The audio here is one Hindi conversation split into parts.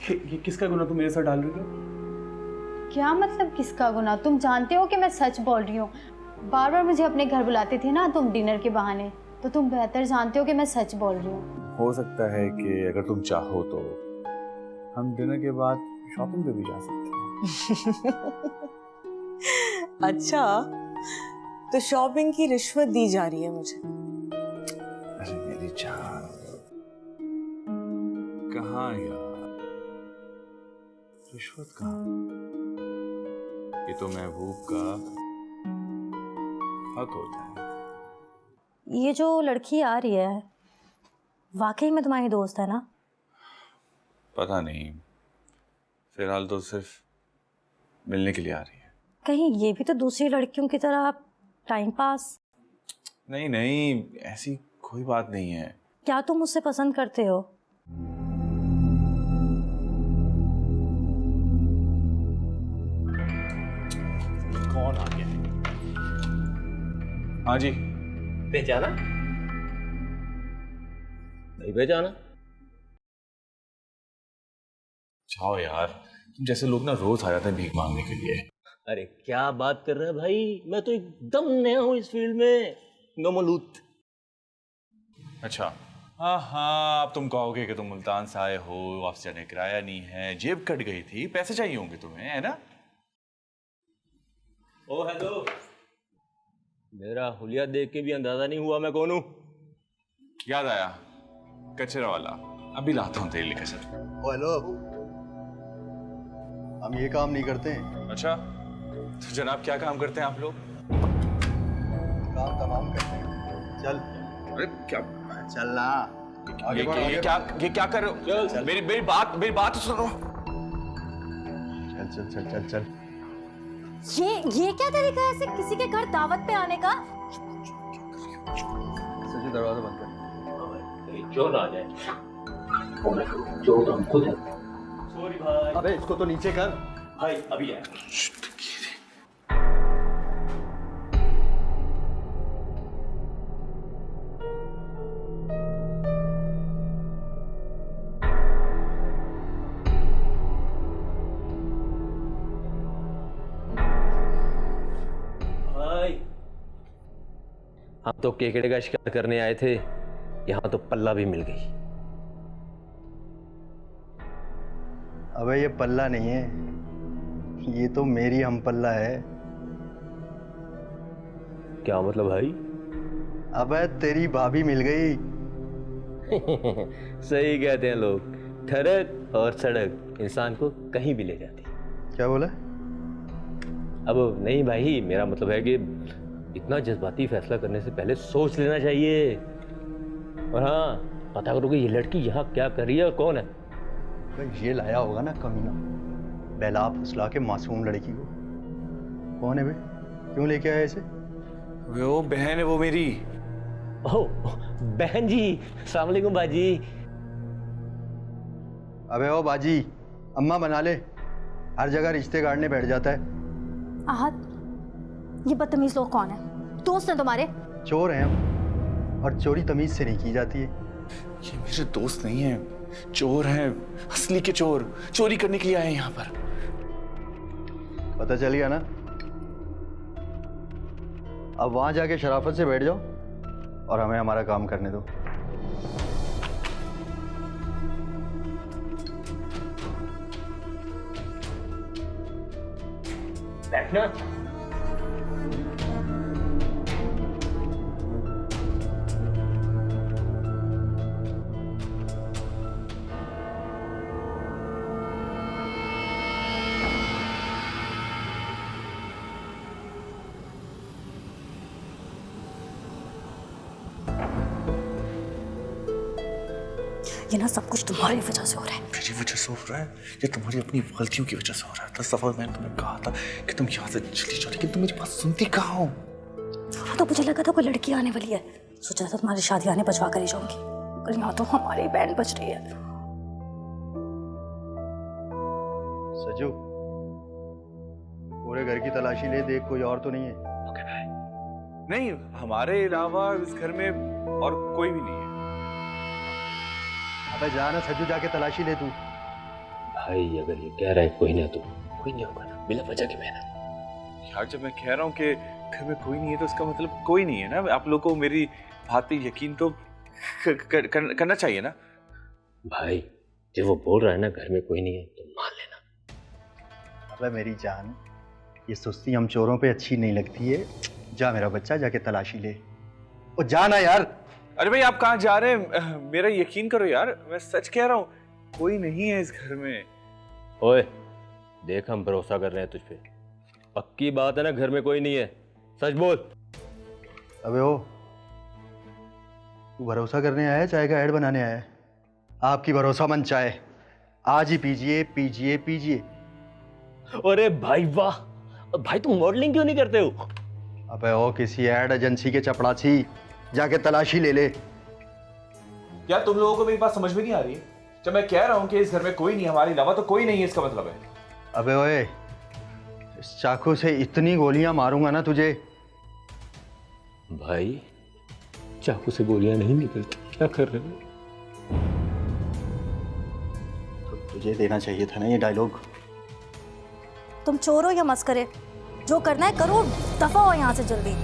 ये किसका गुनाह तुम मेरे साथ डाल रही हो? क्या मतलब किसका गुनाह? तुम जानते हो कि मैं सच बोल रही हूँ। बार बार मुझे अपने घर बुलाते थे ना तुम डिनर के बहाने, तो तुम बेहतर जानते हो कि मैं सच बोल रही हूँ। हो सकता है कि अगर तुम चाहो तो हम डिनर के बाद शॉपिंग पे भी जा सकते हैं। अच्छा, तो शॉपिंग की रिश्वत दी जा रही है मुझे। अरे मेरी जान, कहाँ यार, रिश्वत कहाँ? ये तो महबूब का हक होता है। ये जो लड़की आ रही है वाकई में तुम्हारी दोस्त है ना? पता नहीं, फिलहाल तो सिर्फ मिलने के लिए आ रही है। कहीं ये भी तो दूसरी लड़कियों की तरह टाइम पास? नहीं नहीं, ऐसी कोई बात नहीं है। क्या तुम मुझसे पसंद करते हो? कौन आ गया है? हाँ जी। पहचाना? नहीं पहचाना? जाओ यार, तुम जैसे लोग ना रोज आ जाते हैं भीख मांगने के लिए। अरे क्या बात कर रहा है भाई, मैं तो एकदम नया हूं इस फील्ड में, नोमलूत। अच्छा, हाँ हाँ, अब तुम कहोगे कि तुम मुल्तान से आए हो, आपसे जाने किराया नहीं है, जेब कट गई थी, पैसे चाहिए होंगे तुम्हें, है ना? ओ हेलो, मेरा हुलिया देख के भी अंदाजा नहीं हुआ मैं कौन हूं? याद आया, कचरा वाला। अभी लाता हूँ तेरे लिए कचरा। ओ हेलो, हम ये काम नहीं करते हैं। अच्छा, तो जनाब क्या काम करते हैं आप लोग? काम तमाम करते हैं। चल। अरे क्या चल ना। ये क्या कर रहे हो? मेरी बात तो सुनो। चल चल चल चल चल। ये क्या तरीका है ऐसे किसी के घर दावत पे आने का? सच्ची दरवाजा बंद कर। चोर आ जाए। चोर तो हम खुद हैं। सॉरी भाई। अबे इसको तो नीचे कर। भाई अभी है। हम तो केकड़े का शिकार करने आए थे, यहां तो पल्ला भी मिल गई। अबे ये पल्ला नहीं है, ये तो मेरी हम पल्ला है। क्या मतलब भाई? अबे तेरी भाभी मिल गई। सही कहते हैं लोग, ठड़क और सड़क इंसान को कहीं भी ले जाती। क्या बोला? अब नहीं भाई, मेरा मतलब है कि इतना जज्बाती फैसला करने से पहले सोच लेना चाहिए। और हाँ, पता करो कि ये लड़की यहाँ क्या कर रही है और कौन है। ये लाया होगा ना कमीना, बहला फुसला के मासूम लड़की को। कौन है बे? क्यों लेके आया इसे? वो बहन है वो मेरी। ओह बहन जी, अस्सलाम वालेकुम बाजी। अबे ओ बाजी, अम्मा बना ले। हर जगह रिश्ते गाड़ने बैठ जाता है। आहत, ये बदतमीज लोग कौन है? दोस्त हैं तुम्हारे? चोर हैं हम, और चोरी तमीज से नहीं की जाती है। ये मेरे दोस्त नहीं है, चोर हैं, असली के चोर, चोरी करने के लिए आए हैं यहाँ पर। पता चल गया ना? अब वहां जाके शराफत से बैठ जाओ और हमें हमारा काम करने दो। बैठना। ये ना सब कुछ तुम्हारी वजह से हो रहा है। मेरी वजह से हो रहा है? ये तुम्हारी अपनी गलतियों की वजह से हो रहा है। 10 दफा मैंने तुम्हें कहा था कि तुम यहाँ से चली जाओ, लेकिन तुम मेरी बात सुनती कहाँ हो? तो मुझे लगा था कोई लड़की आने वाली है, सोचा था तुम्हारी शादी आने बजवा कर ही जाऊंगी, पर यहाँ तो हमारी बैंड बज रही है। सजू, पूरे घर की तलाशी ले, देख कोई और तो नहीं है। नहीं, हमारे अलावा इस घर में और कोई भी नहीं है। अबे जा ना सजू, जाके तलाशी ले तू। भाई अगर ये कह रहा है कोई ना, तो कोई नहीं होगा ना, बिना वजह की मेहनत। यार जब मैं कह रहा हूँ कि घर में कोई नहीं है तो उसका मतलब कोई नहीं है ना। आप लोगों को मेरी बात पे यकीन तो करना चाहिए ना। भाई जब वो बोल रहा है ना घर में कोई नहीं है, तो मान लेना। अबे मेरी जान, ये सुस्ती हम चोरों पे अच्छी नहीं लगती है। जा मेरा बच्चा, जाके तलाशी ले। ओ जाना यार। अरे भाई आप कहाँ जा रहे हैं? मेरा यकीन करो यार, मैं सच कह रहा हूँ, कोई नहीं है इस घर में। ओए देख, हम भरोसा कर रहे हैं तुझ पे, पक्की बात है ना, घर में कोई नहीं है, सच बोल। अबे ओ, तू भरोसा करने आया है चाय का ऐड बनाने आया है? आपकी भरोसामंद चाय, आज ही पीजिए पीजिए पीजिए। अरे भाई वाह, भाई तुम मॉडलिंग क्यों नहीं करते हो? अबे ओ, किसी ऐड एजेंसी के चपड़ासी, जाके तलाशी ले ले। यार तुम लोगों को मेरी बात समझ में नहीं आ रही है? जब मैं कह रहा हूँ कि इस घर में कोई नहीं, हमारे अलावा तो कोई नहीं है, इसका मतलब है। अबे ओए, इस चाकू से इतनी गोलियां मारूंगा ना तुझे। भाई चाकू से गोलियां नहीं निकलती, क्या कर रहे हो? तो तुझे देना चाहिए था ना ये डायलॉग। तुम चोर हो या मस्करे, जो करना है करो, दफा हो यहाँ से जल्दी।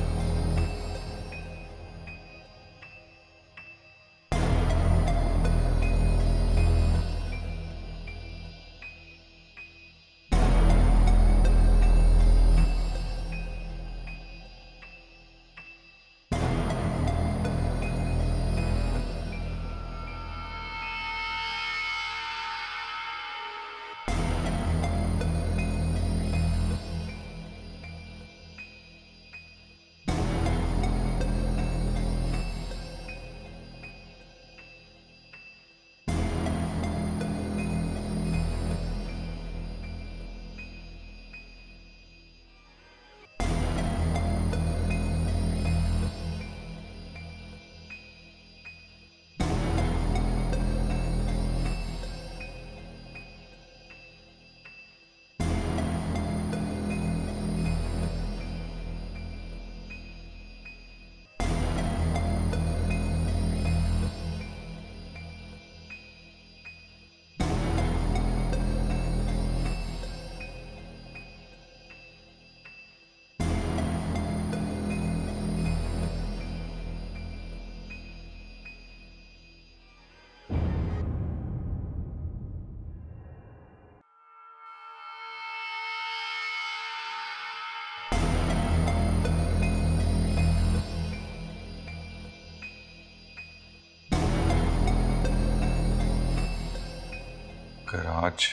अगर आज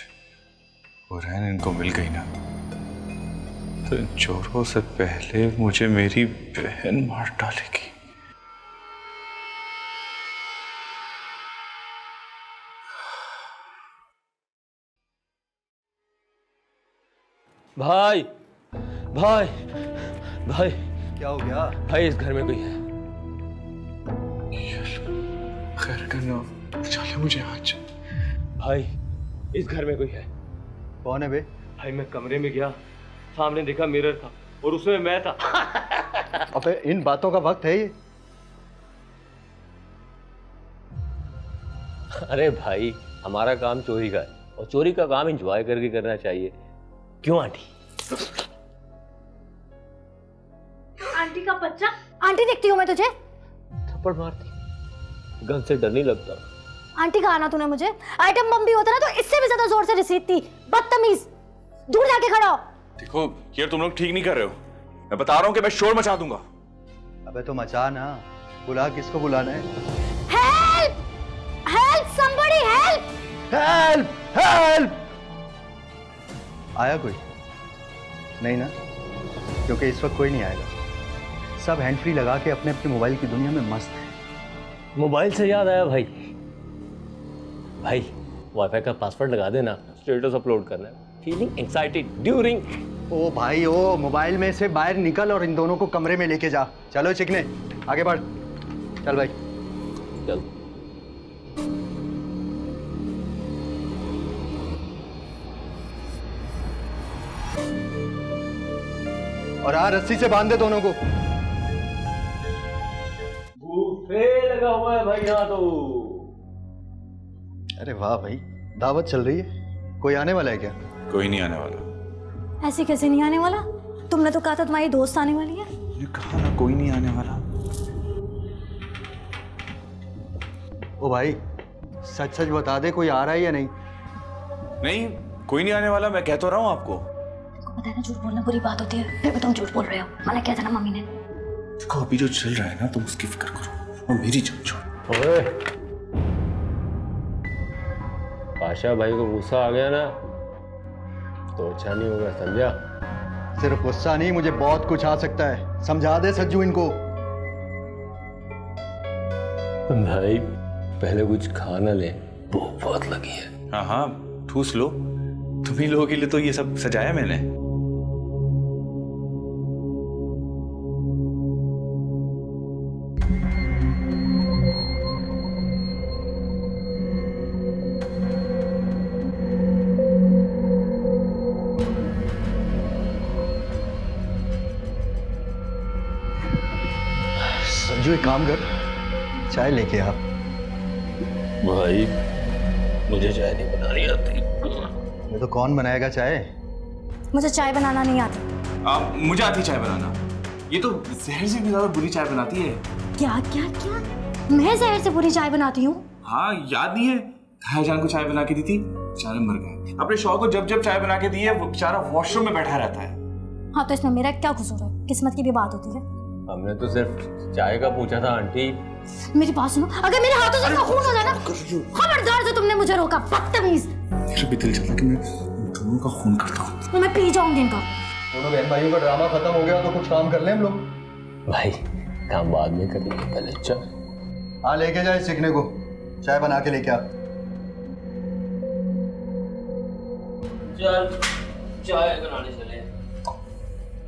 वो रहन इनको मिल गई ना, तो इन चोरों से पहले मुझे मेरी बहन मार डालेगी। भाई भाई भाई क्या हो गया? भाई इस घर में कोई है। खैर करना, चले मुझे आज। भाई इस घर में कोई है। कौन है बे? भाई मैं कमरे में गया, सामने देखा मिरर था और उसमें मैं था। अबे इन बातों का वक्त है ये? अरे भाई हमारा काम चोरी का है, और चोरी का काम एंजॉय करके करना चाहिए, क्यों आंटी? आंटी का बच्चा, आंटी दिखती हूँ मैं तुझे? थप्पड़ मारती, गन से डर नहीं लगता। आंटी कहा ना तूने मुझे? आइटम बम भी होता ना तो इससे भी ज्यादा जोर से रिसीवती। बदतमीज, दूर जाके खड़ा हो। देखो यार तुम लोग ठीक नहीं कर रहे हो, मैं बता रहा हूँ कि मैं शोर मचा दूंगा। अबे तो मचा ना, बुला, किसको बुलाना है? Help help somebody help. Help help! आया कोई? नहीं ना, क्योंकि इस वक्त कोई नहीं आएगा। सब हैंड फ्री लगा के अपने अपने मोबाइल की दुनिया में मस्त है। मोबाइल से याद आया भाई, भाई वाईफाई का पासवर्ड लगा देना, स्टेटस अपलोड करना है। Feeling excited during. ओ भाई ओ, मोबाइल में से बाहर निकल और इन दोनों को कमरे में लेके जा। चलो चिकने, आगे बढ़। चल भाई चल। और रस्सी से बांध दे दोनों को। बूफे लगा हुआ है भाई यहाँ तो। अरे वाह भाई, दावत चल रही है। कोई आने वाला है क्या? कोई नहीं आने वाला। ऐसे कैसे नहीं आने वाला? तुमने तो कहा था तुम्हारी दोस्त आने वाली है। ये कहा ना कोई नहीं आने वाला। ओ भाई, सच सच बता दे, कोई आ रहा है या नहीं? नहीं, कोई नहीं आने वाला, मैं कह तो रहा हूँ आपको। पता है ना, झूठ बोलना बुरी बात होती है, फिर भी तुम झूठ बोल रहे हो। मना किया था ना मम्मी ने। देखो अभी जो चल रहा है ना, तुम उसकी फिक्र करो और मेरी जान छोड़ो। ओए, आशा भाई को गुस्सा आ गया ना तो अच्छा नहीं होगा, समझा? सिर्फ गुस्सा नहीं, मुझे बहुत कुछ आ सकता है। समझा दे सज्जू इनको। भाई पहले कुछ खाना ले, भूख बहुत लगी है। हाँ हाँ, ठूस लो। तुम्ही लोगों के लिए तो ये सब सजाया मैंने। सज्जू एक काम कर, चाय लेके आ। भाई मुझे चाय नहीं बनानी आती। ये तो कौन बनाएगा चाय? मुझे चाय बनाना नहीं आती। मुझे आती चाय बनाना। ये तो जहर से भी ज्यादा बुरी चाय बनाती है। क्या क्या क्या? मैं जहर से बुरी चाय बनाती हूँ? हाँ, याद नहीं है भाईजान को चाय बना के दी थी, बेचारे मर गए। अपने शौहर को जब जब चाय बना के दी है, वो बेचारा वॉशरूम में बैठा रहता है। हाँ, तो इसमें मेरा क्या कसूर है? किस्मत की भी बात होती है। हमने तो सिर्फ चाय का पूछा था आंटी। मेरी बात सुनो, अगर मेरे हाथों से खून हो जाए ना, खबरदार से तुमने मुझे रोका, बदतमीज। मेरा भी दिल चाहता कि मैं दोनों का खून करता हूँ। तो मैं पी जाऊंगी इनका। दोनों बहन भाइयों का ड्रामा खत्म हो गया तो कुछ काम कर ले हम लोग। भाई काम बाद में करेंगे, पहले चाय। हाँ, लेके जाए सीखने को, चाय बना के लेके आ। चल चाय बनाने चले।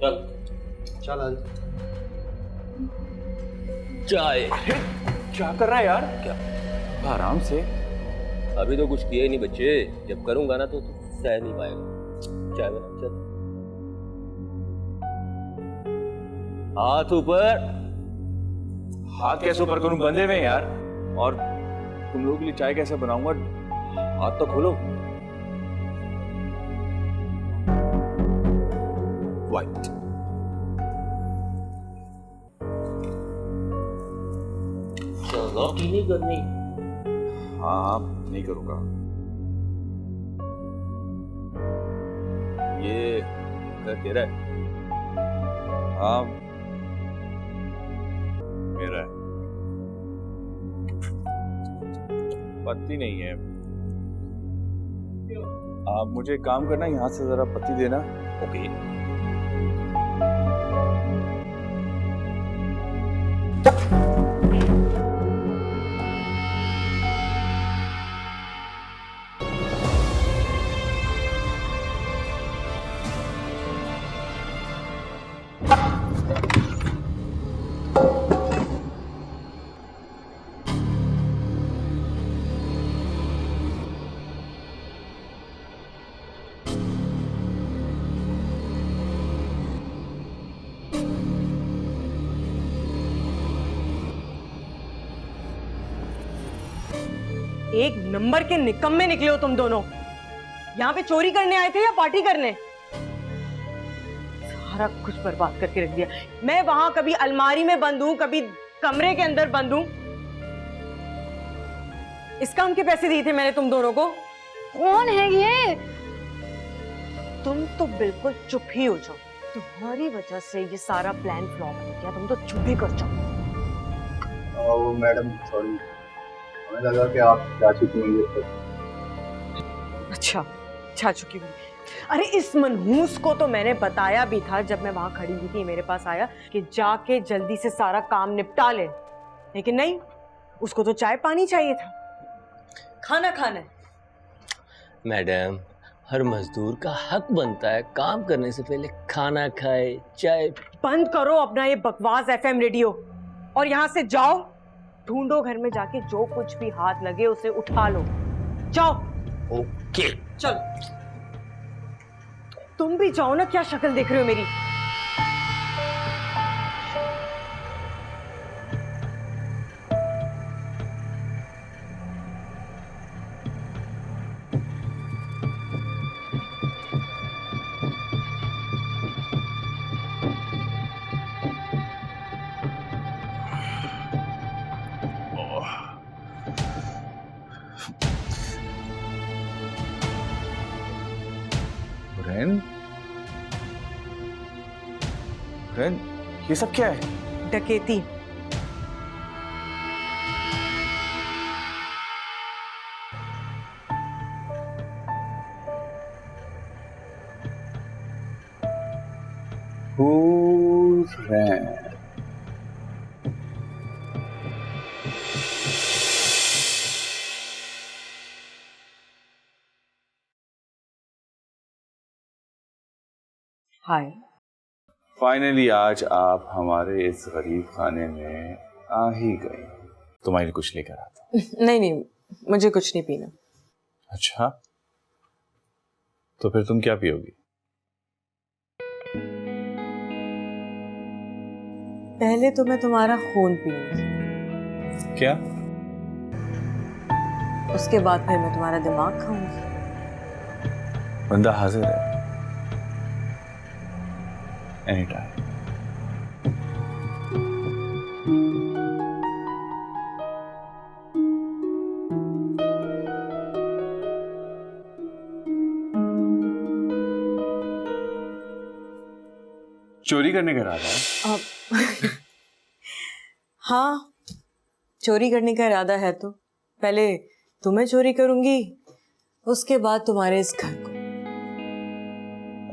चल चल आज। चाय। क्या कर रहा है यार? क्या? आराम से। अभी तो कुछ किया ही नहीं बच्चे, जब करूंगा ना तो सह नहीं पाएगा। चाय बना, चल। हाथ ऊपर। हाथ कैसे ऊपर करूं? बंधे हुए हैं यार। और तुम लोगों के लिए चाय कैसे बनाऊंगा? हाथ तो खोलो। वाइट। चलो की नहीं करनी। हाँ, नहीं करूंगा। ये घर तेरा है? हाँ, मेरा है। पत्ती नहीं है। आप मुझे एक काम करना, यहाँ से जरा पत्ती देना। ओके। एक नंबर के निकम्मे निकले हो तुम दोनों। यहाँ पे चोरी करने आए थे या पार्टी करने? सारा कुछ बर्बाद करके रख दिया। मैं वहां कभी अलमारी में बंद हूं, कभी कमरे के अंदर बंद हूं। इस काम के पैसे दिए थे मैंने तुम दोनों को। कौन है ये? तुम तो बिल्कुल चुप ही हो जाओ। तुम्हारी वजह से ये सारा प्लान फ्लॉप हो गया। तुम तो चुप ही कर जाओ। वो मैडम सॉरी, हमें लगा कि आप जा चुकी होंगे। अच्छा, जा चुकी हूँ। अरे इस मनहूस को तो मैंने बताया भी था जब मैं वहां खड़ी हुई थी, मेरे पास आया कि जाके जल्दी से सारा काम निपटा ले, लेकिन नहीं, उसको तो चाय पानी चाहिए था, खाना खाना है। मैडम, हर मजदूर का हक बनता है काम करने से पहले खाना खाए, चाय। बंद करो अपना ये बकवास एफएम रेडियो और यहाँ से जाओ। ढूंढो घर में जाके, जो कुछ भी हाथ लगे उसे उठा लो। जाओ। ओके चलो तुम भी जाओ ना, क्या शक्ल देख रहे हो मेरी? हुरैन, हुरैन, ये सब क्या है? डकैती। हुरैन, हाय। फाइनली आज आप हमारे इस गरीब खाने में आ ही गए। तुम्हारे लिए कुछ लेकर आता। नहीं नहीं, मुझे कुछ नहीं पीना। अच्छा, तो फिर तुम क्या पियोगी? पहले तो मैं तुम्हारा खून पीऊंगी, क्या? उसके बाद फिर मैं तुम्हारा दिमाग खाऊंगी। बंदा हाजिर है एनी टाइम। चोरी करने का इरादा है? हाँ, चोरी करने का इरादा है तो पहले तुम्हें चोरी करूंगी, उसके बाद तुम्हारे इस घर को।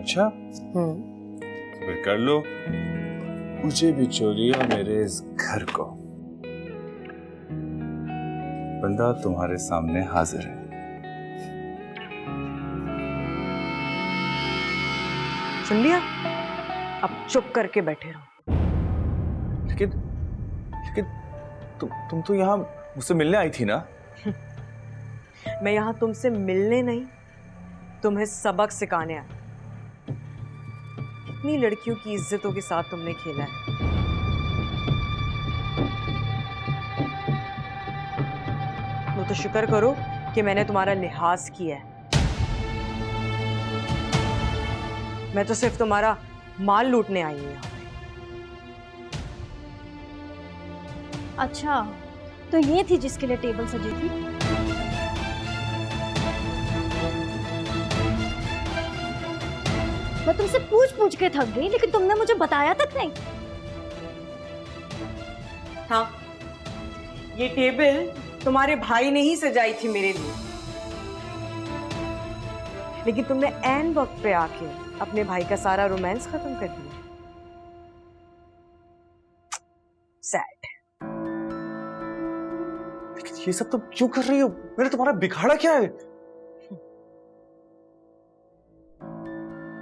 अच्छा, फिर कर लो, मुझे भी चोरी और मेरे इस घर को। बंदा तुम्हारे सामने हाजिर है। सुन लिया? अब चुप करके बैठे रहो। लेकिन तुम तो यहाँ मुझसे मिलने आई थी ना? मैं यहाँ तुमसे मिलने नहीं, तुम्हें सबक सिखाने आई। कितनी लड़कियों की इज्जतों के साथ तुमने खेला है। वो तो शुक्र करो कि मैंने तुम्हारा लिहाज किया है। मैं तो सिर्फ तुम्हारा माल लूटने आई हूं यहाँ पे। अच्छा, तो ये थी जिसके लिए टेबल सजी थी? मैं तुमसे पूछ के थक गई, लेकिन तुमने मुझे बताया तक नहीं। हाँ, ये टेबल तुम्हारे भाई ने ही सजाई थी मेरे लिए, लेकिन तुमने ऐन वक्त पे आके अपने भाई का सारा रोमांस खत्म कर दिया। सैड। लेकिन ये सब तुम क्यों कर रही हो? मैंने तुम्हारा बिगाड़ा क्या है?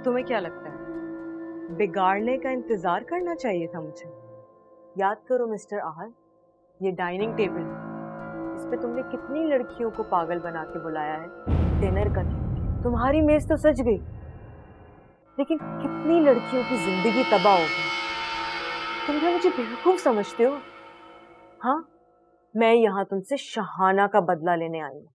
तुम्हें क्या लगता है बिगाड़ने का इंतजार करना चाहिए था मुझे? याद करो मिस्टर आहल, ये डाइनिंग टेबल है, इस पे तुमने कितनी लड़कियों को पागल बना के बुलाया है डिनर करने। तुम्हारी मेज तो सज गई, लेकिन कितनी लड़कियों की जिंदगी तबाह हो गई। तुम क्या मुझे बेवकूफ समझते हो? हाँ, मैं यहाँ तुमसे शहाना का बदला लेने आई हूँ।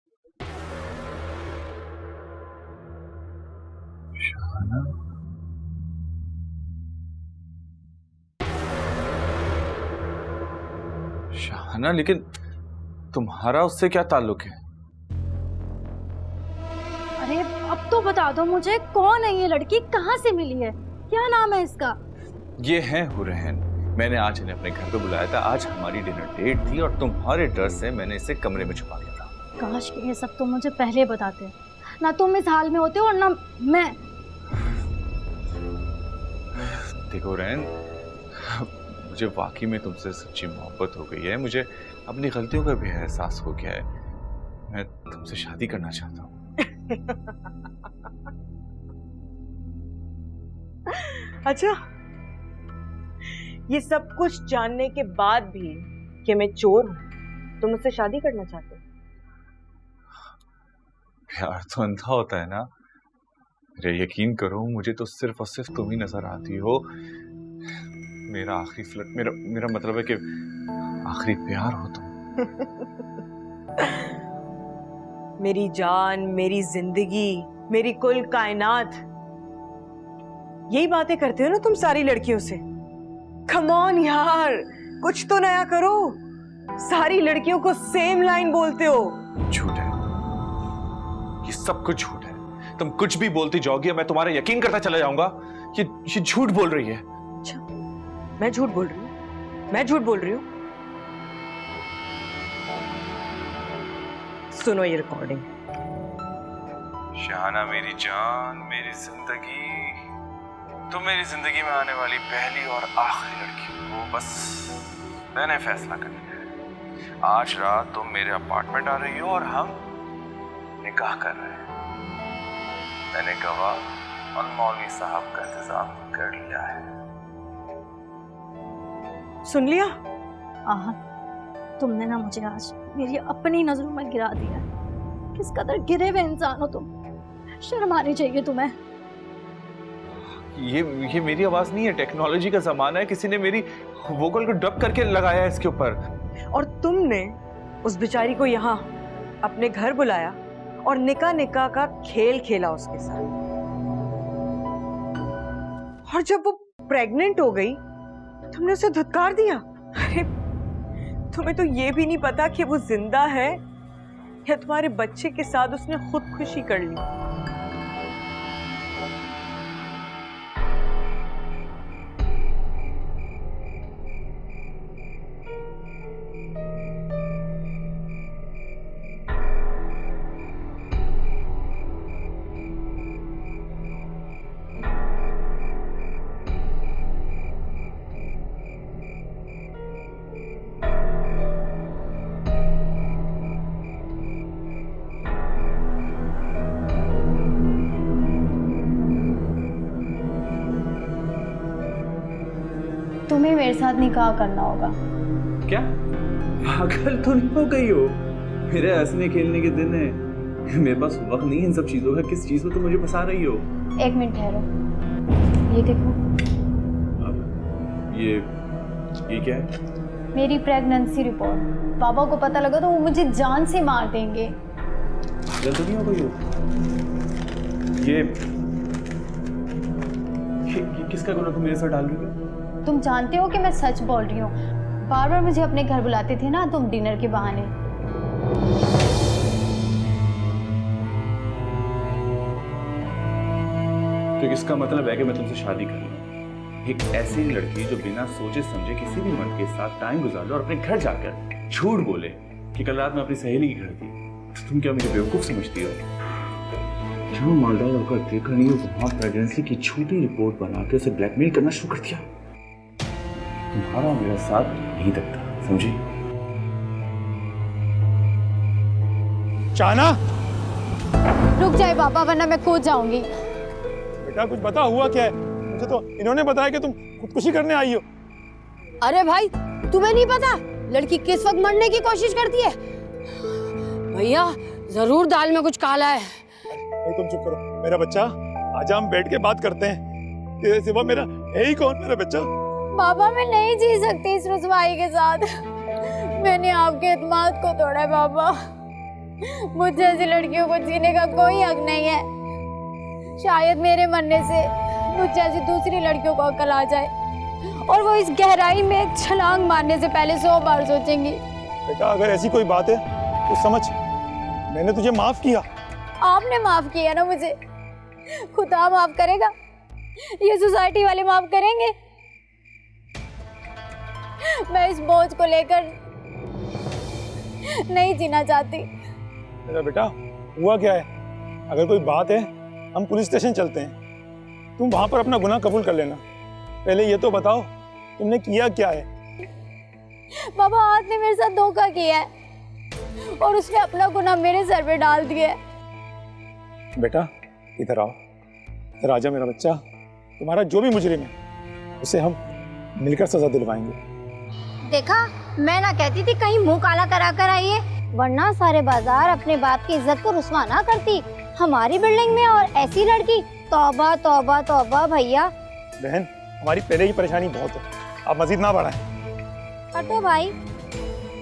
शाहाना? लेकिन तुम्हारा उससे क्या ताल्लुक है? अरे अब तो बता दो मुझे, कौन है ये लड़की, कहाँ से मिली है, क्या नाम है इसका? ये है हुरैन। मैंने आज इन्हें अपने घर पे बुलाया था। आज हमारी डिनर डेट थी और तुम्हारे डर से मैंने इसे कमरे में छुपा लिया था। काश कि ये सब तुम मुझे पहले बताते, ना तुम इस हाल में होते और ना मैं। देखो हुरैन, मुझे वाकई में तुमसे सच्ची मोहब्बत हो गई है। मुझे अपनी गलतियों का भी एहसास हो गया है। मैं तुमसे शादी करना चाहता हूँ। अच्छा, ये सब कुछ जानने के बाद भी कि मैं चोर हूं, तुम मुझसे शादी करना चाहते हो? प्यार तो अंधा होता है ना। मेरे यकीन करो, मुझे तो सिर्फ और सिर्फ तुम ही नजर आती हो। मेरा आखिरी फ्लर्ट, मेरा मतलब है कि आखिरी प्यार हो तुम। मेरी जान, मेरी जिंदगी, मेरी कुल कायनात, यही बातें करते हो ना तुम सारी लड़कियों से। कम ऑन यार, कुछ तो नया करो। सारी लड़कियों को सेम लाइन बोलते हो। झूठ है, ये सब कुछ झूठ है। तुम कुछ भी बोलती जाओगी, मैं तुम्हारा यकीन करता चला जाऊंगा। ये झूठ बोल रही है। अच्छा, मैं झूठ बोल रही हूँ? मैं झूठ बोल रही हूँ? सुनो ये रिकॉर्डिंग। शाहाना मेरी जान, मेरी जिंदगी, तुम मेरी जिंदगी में आने वाली पहली और आखिरी लड़की हो। बस मैंने फैसला कर लिया है। आज रात तुम मेरे अपार्टमेंट आ रही हो और हम निकाह कर रहे हैं। मैंने गवाह और मौलवी साहब का इंतजाम कर लिया है। सुन लिया? आहत, तुमने ना मुझे आज मेरी अपनी नजरों में गिरा दिया। किस कदर गिरे हुए इंसान हो तुम। शर्म आनी चाहिए तुम्हें। ये मेरी आवाज नहीं है, टेक्नोलॉजी का जमाना है। किसी ने मेरी वोकल को डब करके लगाया है इसके ऊपर। और तुमने उस बेचारी को यहाँ अपने घर बुलाया और निकाह का खेल खेला उसके साथ। और जब वो प्रेग्नेंट हो गई तुमने उसे धुतकार दिया। अरे तुम्हें तो ये भी नहीं पता कि वो जिंदा है या तुम्हारे बच्चे के साथ उसने खुदकुशी कर ली। तुम्हें मेरे साथ निकाह करना होगा। क्या पागल तो नहीं हो गई हो? मेरे हंसने खेलने के दिन है, मेरे पास वक्त नहीं है इन सब चीजों का। किस चीज में तुम मुझे फंसा रही हो? एक मिनट ठहरो, ये देखो। ये क्या है? मेरी प्रेगनेंसी रिपोर्ट। पापा को पता लगा तो वो मुझे जान से मार देंगे। पागल तो नहीं हो गई हो? ये किसका गुनाह तुम मेरे साथ डाल रही हो? तुम जानते हो कि मैं सच बोल रही हूँ। बार बार मुझे अपने घर बुलाते थे ना तुम डिनर के बहाने। तो इसका मतलब है कि मैं तुमसे शादी कर लूं। एक ऐसी लड़की जो बिना सोचे समझे किसी भी मर्द के साथ टाइम गुजार ले और अपने घर जाकर झूठ बोले कि कल रात में अपनी सहेली के घर थी। तो तुम क्या मुझे बेवकूफ समझती हो? जहाँ मालदार होकर देखा नहीं हो वहां प्रेगनेंसी की झूठी रिपोर्ट बना के उसे ब्लैकमेल करना शुरू कर दिया। तुम्हारा मेरा साथ नहीं लगता, समझी? शाहाना, रुक जाए पापा वरना मैं कूद जाऊंगी। बेटा कुछ बता हुआ क्या है? मुझे तो इन्होंने बताया कि तुम खुदकुशी करने आई हो। अरे भाई तुम्हें नहीं पता लड़की किस वक्त मरने की कोशिश करती है? भैया जरूर दाल में कुछ काला है। भाई तुम चुप करो मेरा बच्चा। आज हम बैठ के बात करते हैं। तेरे सिवा मेरा है ही कौन मेरा बच्चा? पापा मैं नहीं जी सकती इस रुसवाई के साथ। मैंने आपके एतमाद को तोड़ा है पापा। मुझ जैसी लड़कियों को जीने का कोई हक नहीं है। शायद मेरे मरने से मुझ जैसी दूसरी लड़कियों को अकल आ जाए और वो इस गहराई में एक छलांग मारने से पहले 100 बार सोचेंगी। बेटा अगर ऐसी कोई बात है तो समझ, मैंने तुझे माफ किया। आपने माफ किया ना मुझे, खुदा माफ करेगा? ये सोसाइटी वाले माफ करेंगे? मैं इस बोझ को लेकर नहीं जीना चाहती। मेरा बेटा हुआ क्या है? अगर कोई बात है हम पुलिस स्टेशन चलते हैं। तुम वहां पर अपना गुनाह कबूल कर लेना। पहले ये तो बताओ तुमने किया क्या है? बाबा आज ने मेरे साथ धोखा किया है और उसने अपना गुनाह मेरे सर पे डाल दिया है। बेटा इधर आओ, इधर आजा मेरा बच्चा। तुम्हारा जो भी मुजरिम है उसे हम मिलकर सजा दिलवाएंगे। देखा मैं ना कहती थी कहीं मुंह काला करा कर आइए, वरना सारे बाजार अपने बाप की इज्जत को रुस्वा ना करती। हमारी बिल्डिंग में और ऐसी लड़की, तौबा तौबा तौबा भैया। बहन हमारी पहले ही परेशानी बहुत है, आप मजीद ना बढ़ाएं। हटो भाई।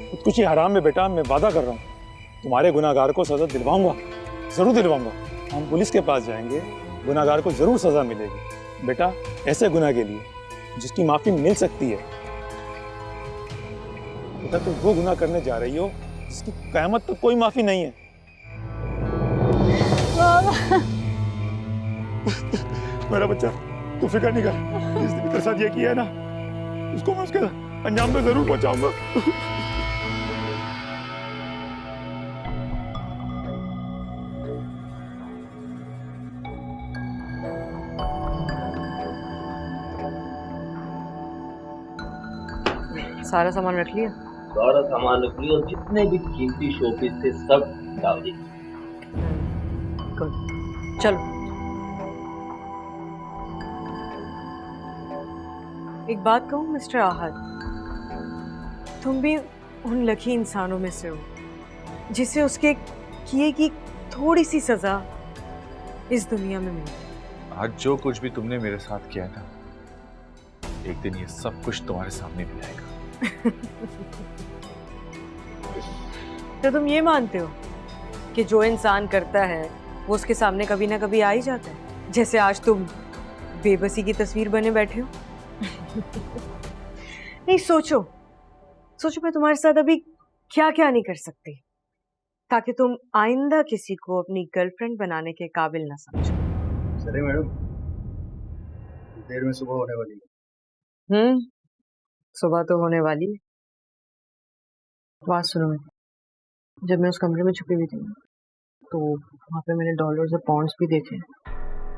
खुदकुशी हराम में बेटा, मैं वादा कर रहा हूँ तुम्हारे गुनाहगार को सजा दिलवाऊंगा, जरूर दिलवाऊंगा। हम पुलिस के पास जाएंगे, गुनाहगार को जरूर सजा मिलेगी। बेटा ऐसे गुनाह के लिए जिसकी माफी मिल सकती है। बेटा तुम वो गुनाह करने जा रही हो जिसकी कयामत तक कोई माफी नहीं है। मेरा बच्चा, तू फिक्र नहीं कर। जिसने भी तेरे साथ ये किया है ना, उसको मैं उसके अंजाम पे जरूर पहुंचाऊंगा। सारा सामान रख लिया? सारा सामान रख लिया और जितने भी कीमती शोपीस थे सब डाल दिए। गुड, चलो। एक बात कहूँ मिस्टर आहत, तुम भी उन लकी इंसानों में से हो जिसे उसके किए की थोड़ी सी सजा इस दुनिया में मिली। आज जो कुछ भी तुमने मेरे साथ किया था, एक दिन ये सब कुछ तुम्हारे सामने भी आएगा। तो तुम ये मानते हो कि जो इंसान करता है वो उसके सामने कभी ना कभी आ ही जाता है, जैसे आज तुम बेबसी की तस्वीर बने बैठे हो? नहीं, सोचो सोचो मैं तुम्हारे साथ अभी क्या क्या नहीं कर सकती ताकि तुम आइंदा किसी को अपनी गर्लफ्रेंड बनाने के काबिल ना समझो। चले मैडम, देर में सुबह होने वाली है। सुबह तो होने वाली है। बात सुनो मेरी, जब मैं उस कमरे में छुपी हुई थी ना, तो वहाँ पे मैंने डॉलर्स और पाउंड्स भी देखे।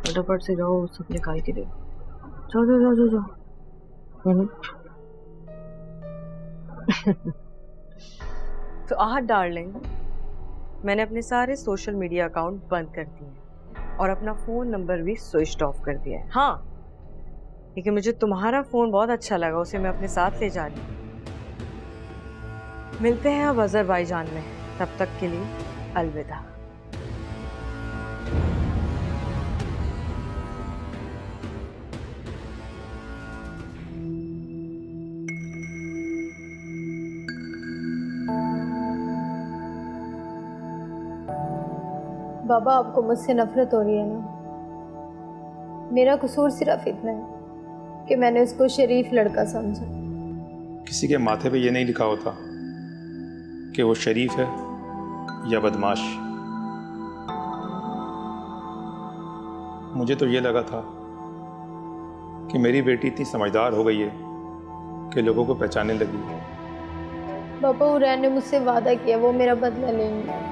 फटाफट से जाओ, सब निकाल के दे। जाओ जाओ जाओ जाओ जाओ। तो आज डार्लिंग, मैंने अपने सारे सोशल मीडिया अकाउंट बंद कर दिए और अपना फोन नंबर भी स्विच ऑफ कर दिया है। हाँ, लेकिन मुझे तुम्हारा फोन बहुत अच्छा लगा, उसे मैं अपने साथ ले जा रही हूँ। मिलते हैं अब अजरबैजान में, तब तक के लिए अलविदा। बाबा, आपको मुझसे नफरत हो रही है ना? मेरा कसूर सिर्फ इतना है कि मैंने उसको शरीफ लड़का समझा। किसी के माथे पे ये नहीं लिखा होता कि वो शरीफ है या बदमाश। मुझे तो ये लगा था कि मेरी बेटी इतनी समझदार हो गई है कि लोगों को पहचानने लगी है। बाबा, उरैन ने मुझसे वादा किया वो मेरा बदला लेंगे।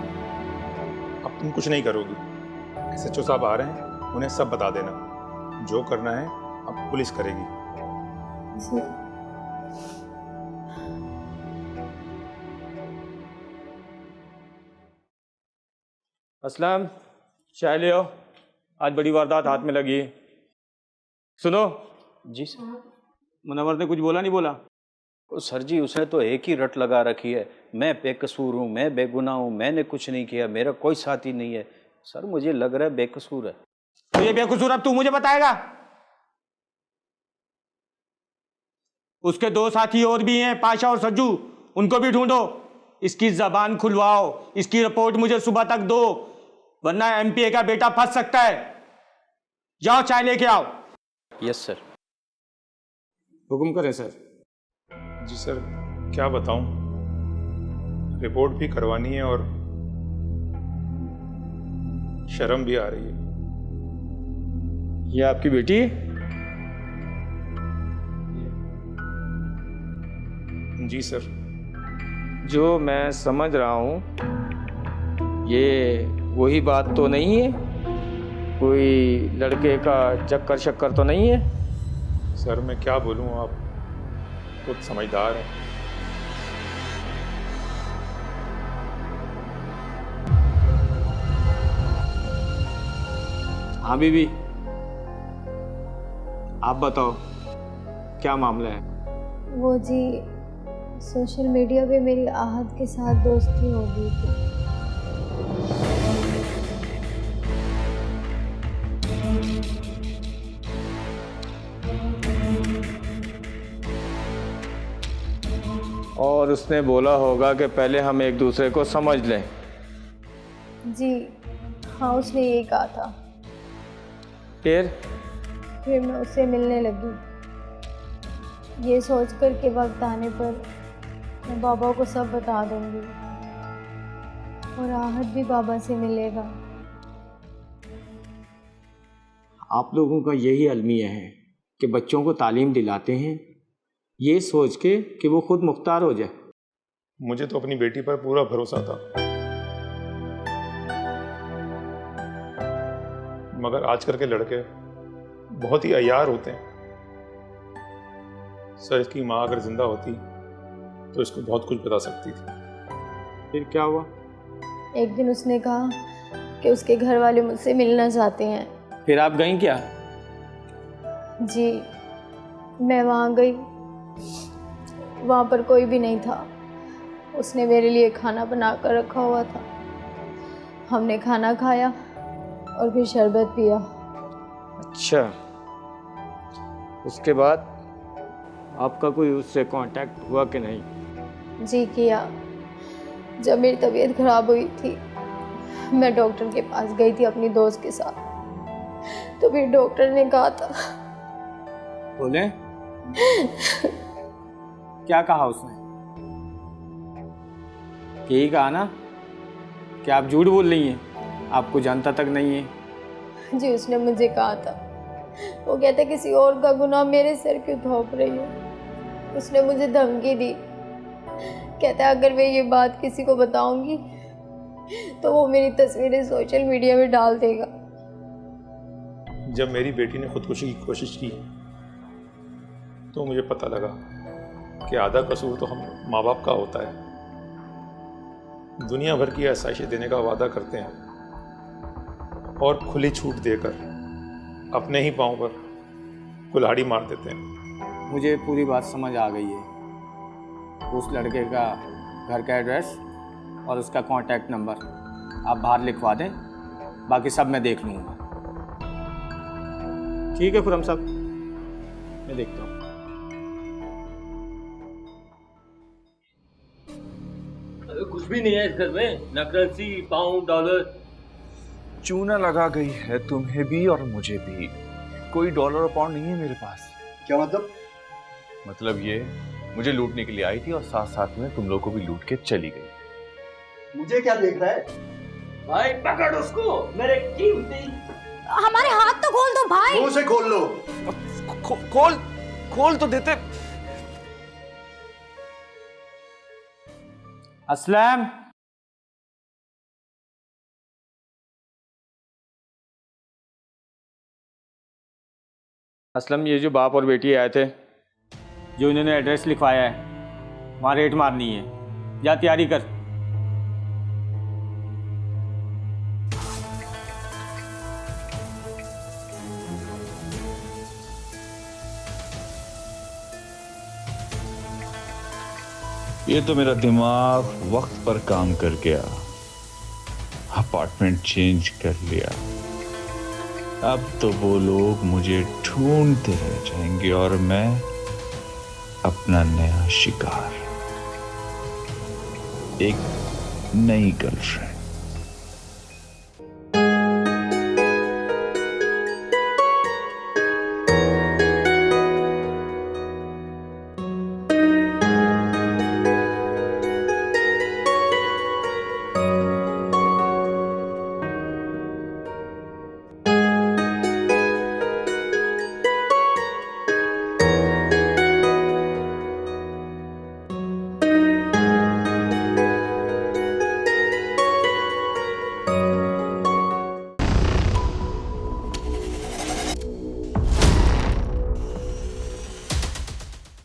अब तुम कुछ नहीं करोगी। SHO साहब आ रहे हैं, उन्हें सब बता देना। जो करना है अब पुलिस करेगी। जी। असलम, चाय ले आओ, आज बड़ी वारदात हाथ में लगी है। सुनो जी सर। मुनव्वर ने कुछ बोला नहीं बोला? सर जी, उसने तो एक ही रट लगा रखी है, मैं बेकसूर हूँ, मैं बेगुनाह हूँ, मैंने कुछ नहीं किया, मेरा कोई साथी नहीं है। सर मुझे लग रहा है बेकसूर है। तो ये बेकसूर अब तू मुझे बताएगा? उसके 2 साथी और भी हैं, पाशा और सज्जू, उनको भी ढूंढो। इसकी जबान खुलवाओ, इसकी रिपोर्ट मुझे सुबह तक दो, वरना MPA का बेटा फंस सकता है। जाओ चाय लेके आओ। Yes sir. हुक्म करें सर। जी सर, क्या बताऊं, रिपोर्ट भी करवानी है और शर्म भी आ रही है। ये आपकी बेटी? जी सर। जो मैं समझ रहा हूँ, ये वही बात तो नहीं है? कोई लड़के का चक्कर शक्कर तो नहीं है? सर मैं क्या बोलूं, आप खुद समझदार हैं। हाँ बीबी, आप बताओ क्या मामला है? वो जी, सोशल मीडिया पे मेरी आहत के साथ दोस्ती हो गई थी। और उसने बोला होगा कि पहले हम एक दूसरे को समझ लें। जी हाँ, उसने यही कहा था। फिर मैं उससे मिलने लगी, ये सोचकर कि वक्त आने पर मैं बाबा को सब बता दूंगी और आहत भी बाबा से मिलेगा। आप लोगों का यही अलमिया है कि बच्चों को तालीम दिलाते हैं ये सोच के कि वो खुद मुख्तार हो जाए। मुझे तो अपनी बेटी पर पूरा भरोसा था, मगर आजकल के लड़के बहुत ही अयार होते हैं। सर, इसकी माँ अगर जिंदा होती तो इसको बहुत कुछ बता सकती थी। फिर क्या हुआ? एक दिन उसने कहा कि उसके घर वाले मुझसे मिलना चाहते हैं। फिर आप गई क्या? जी, मैं वहाँ गई, वहाँ पर कोई भी नहीं था। उसने मेरे लिए खाना बना कर रखा हुआ था। हमने खाना खाया और फिर शरबत पिया। अच्छा, उसके बाद आपका कोई उससे कांटेक्ट हुआ कि नहीं? जी किया। जब मेरी तबीयत खराब हुई थी मैं डॉक्टर के पास गई थी अपनी दोस्त के साथ, तो फिर डॉक्टर ने कहा था। बोले? क्या कहा उसने? यही कहा ना कि आप झूठ बोल रही हैं, आपको जानता तक नहीं है। जी, उसने मुझे कहा था। वो कहता किसी और का गुनाह मेरे सिर क्यों थोप रही हो। उसने मुझे धमकी दी, कहता अगर मैं ये बात किसी को बताऊंगी तो वो मेरी तस्वीरें सोशल मीडिया में डाल देगा। जब मेरी बेटी ने खुदकुशी की कोशिश की तो मुझे पता लगा कि आधा कसूर तो हम माँ बाप का होता है। दुनिया भर की आसाइशें देने का वादा करते हैं और खुली छूट देकर अपने ही पाँव पर कुल्हाड़ी मार देते हैं। मुझे पूरी बात समझ आ गई है। उस लड़के का घर का एड्रेस और उसका कांटेक्ट नंबर आप बाहर लिखवा दें, बाकी सब मैं देख लूँगा। ठीक है खुरम साहब, मैं देखता हूँ। कुछ भी नहीं है इस घर में, ना करेंसी, पाउंड, डॉलर। चूना लगा गई है तुम्हें भी और मुझे भी। कोई डॉलर और पाउंड नहीं है मेरे पास। क्या मतलब? मतलब ये मुझे लूटने के लिए आई थी और साथ साथ में तुम लोग को भी लूट के चली गई। मुझे क्या देख रहा है? भाई पकड़ उसको, मेरे कीमती। हमारे हाथ तो खोल दो भाई। मुंह से खोल लो। खोल तो देते। असलम, असलम, ये जो बाप और बेटी आए थे, जो इन्होंने एड्रेस लिखवाया है, वहाँ रेट मारनी है। जा तैयारी कर। ये तो मेरा दिमाग वक्त पर काम कर गया। अपार्टमेंट चेंज कर लिया। अब तो वो लोग मुझे ढूंढते रह जाएंगे और मैं अपना नया शिकार, एक नई गर्लफ्रेंड।